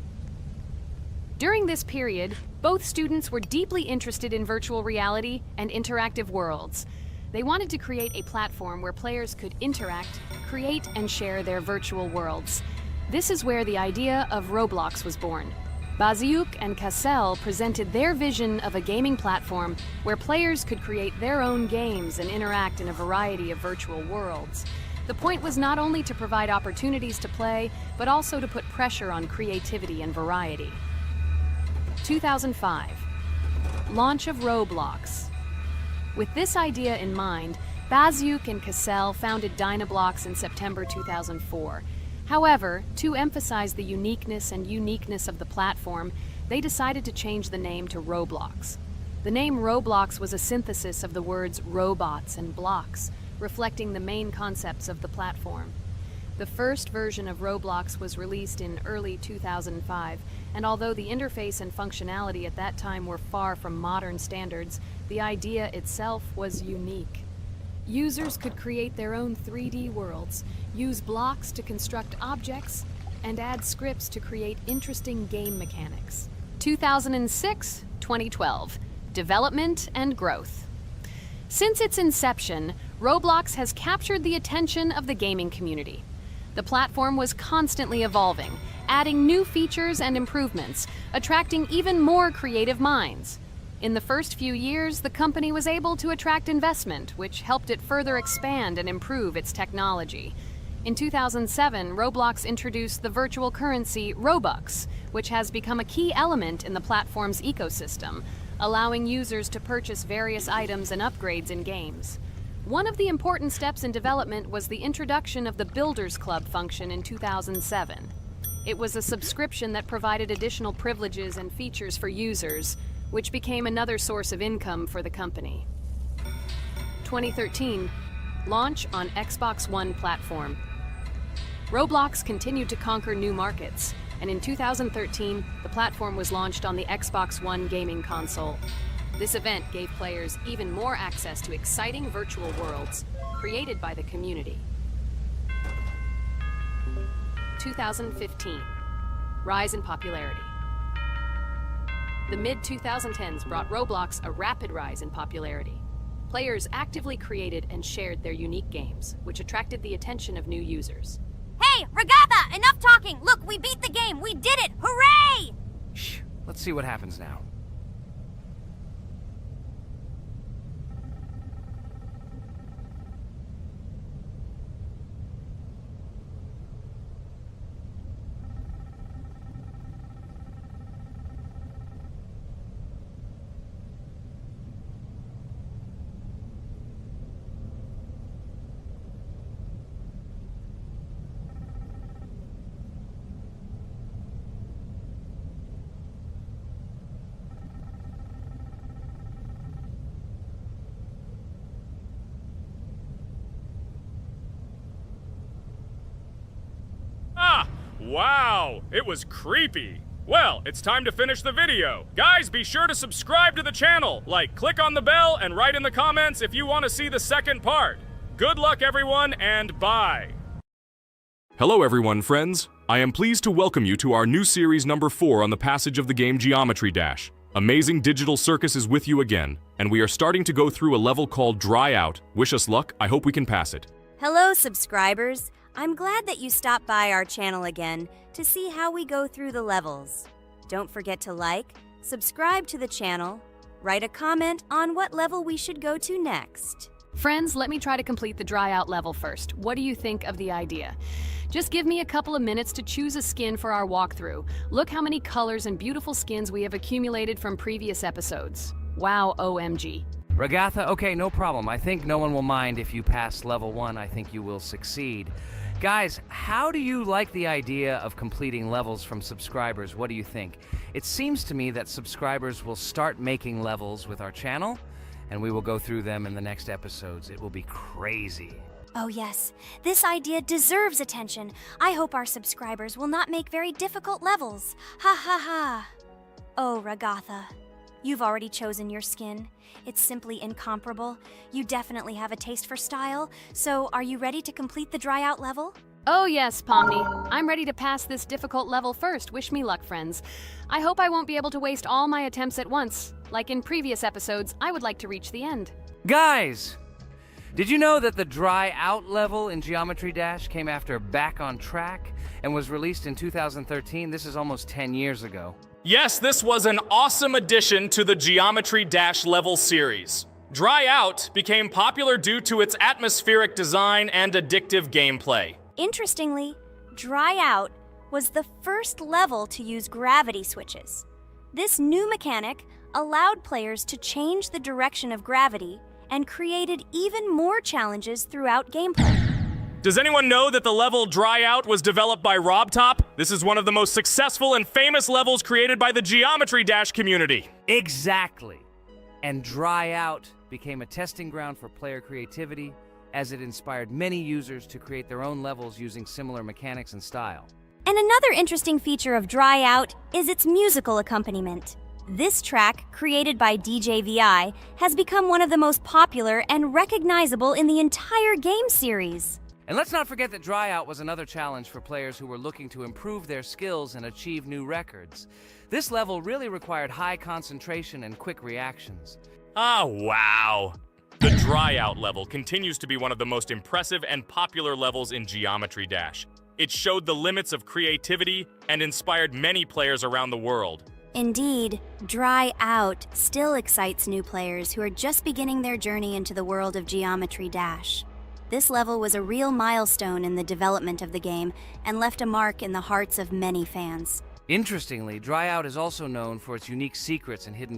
During this period, both students were deeply interested in virtual reality and interactive worlds. They wanted to create a platform where players could interact, create, and share their virtual worlds. This is where the idea of Roblox was born. Baziuk and Cassell presented their vision of a gaming platform where players could create their own games and interact in a variety of virtual worlds. The point was not only to provide opportunities to play, but also to put pressure on creativity and variety. 2005. Launch of Roblox. With this idea in mind, Baziuk and Cassell founded Dynablox in September 2004. However, to emphasize the uniqueness of the platform, they decided to change the name to Roblox. The name Roblox was a synthesis of the words robots and blocks, reflecting the main concepts of the platform. The first version of Roblox was released in early 2005, and although the interface and functionality at that time were far from modern standards, the idea itself was unique. Users could create their own 3D worlds, use blocks to construct objects, and add scripts to create interesting game mechanics. 2006-2012. Development and growth. Since its inception, Roblox has captured the attention of the gaming community. The platform was constantly evolving, adding new features and improvements, attracting even more creative minds. In the first few years, the company was able to attract investment, which helped it further expand and improve its technology. In 2007, Roblox introduced the virtual currency Robux, which has become a key element in the platform's ecosystem, allowing users to purchase various items and upgrades in games. One of the important steps in development was the introduction of the Builders Club function in 2007. It was a subscription that provided additional privileges and features for users, which became another source of income for the company. 2013, launch on Xbox One platform. Roblox continued to conquer new markets, and in 2013, the platform was launched on the Xbox One gaming console. This event gave players even more access to exciting virtual worlds created by the community. 2015, rise in popularity. The mid-2010s brought Roblox a rapid rise in popularity. Players actively created and shared their unique games, which attracted the attention of new users. Hey, Regatha, enough talking! Look, we beat the game! We did it! Hooray! Shh, let's see what happens now. Wow, it was creepy. Well, it's time to finish the video. Guys, be sure to subscribe to the channel. Click on the bell and write in the comments if you want to see the second part. Good luck, everyone, and bye. Hello, everyone, friends. I am pleased to welcome you to our new series number 4 on the passage of the game Geometry Dash. Amazing Digital Circus is with you again, and we are starting to go through a level called Dry Out. Wish us luck. I hope we can pass it. Hello, subscribers. I'm glad that you stopped by our channel again to see how we go through the levels. Don't forget to like, subscribe to the channel, write a comment on what level we should go to next. Friends, let me try to complete the dry out level first. What do you think of the idea? Just give me a couple of minutes to choose a skin for our walkthrough. Look how many colors and beautiful skins we have accumulated from previous episodes. Wow, OMG. Regatha, okay, no problem. I think no one will mind if you pass level 1. I think you will succeed. Guys, how do you like the idea of completing levels from subscribers? What do you think? It seems to me that subscribers will start making levels with our channel, and we will go through them in the next episodes. It will be crazy. Oh yes, this idea deserves attention. I hope our subscribers will not make very difficult levels. Ha ha ha. Oh, Regatha, you've already chosen your skin. It's simply incomparable. You definitely have a taste for style. So, are you ready to complete the dry out level? Oh yes, Pomni. I'm ready to pass this difficult level first. Wish me luck, friends. I hope I won't be able to waste all my attempts at once. Like in previous episodes, I would like to reach the end. Guys! Did you know that the Dry Out level in Geometry Dash came after Back on Track and was released in 2013? This is almost 10 years ago. Yes, this was an awesome addition to the Geometry Dash level series. Dry Out became popular due to its atmospheric design and addictive gameplay. Interestingly, Dry Out was the first level to use gravity switches. This new mechanic allowed players to change the direction of gravity and created even more challenges throughout gameplay. Does anyone know that the level Dry Out was developed by RobTop? This is one of the most successful and famous levels created by the Geometry Dash community. Exactly. And Dry Out became a testing ground for player creativity, as it inspired many users to create their own levels using similar mechanics and style. And another interesting feature of Dry Out is its musical accompaniment. This track, created by DJ VI, has become one of the most popular and recognizable in the entire game series. And let's not forget that Dry Out was another challenge for players who were looking to improve their skills and achieve new records. This level really required high concentration and quick reactions. Ah, wow. The Dry Out level continues to be one of the most impressive and popular levels in Geometry Dash. It showed the limits of creativity and inspired many players around the world. Indeed, Dry Out still excites new players who are just beginning their journey into the world of Geometry Dash. This level was a real milestone in the development of the game and left a mark in the hearts of many fans. Interestingly, Dry Out is also known for its unique secrets and hidden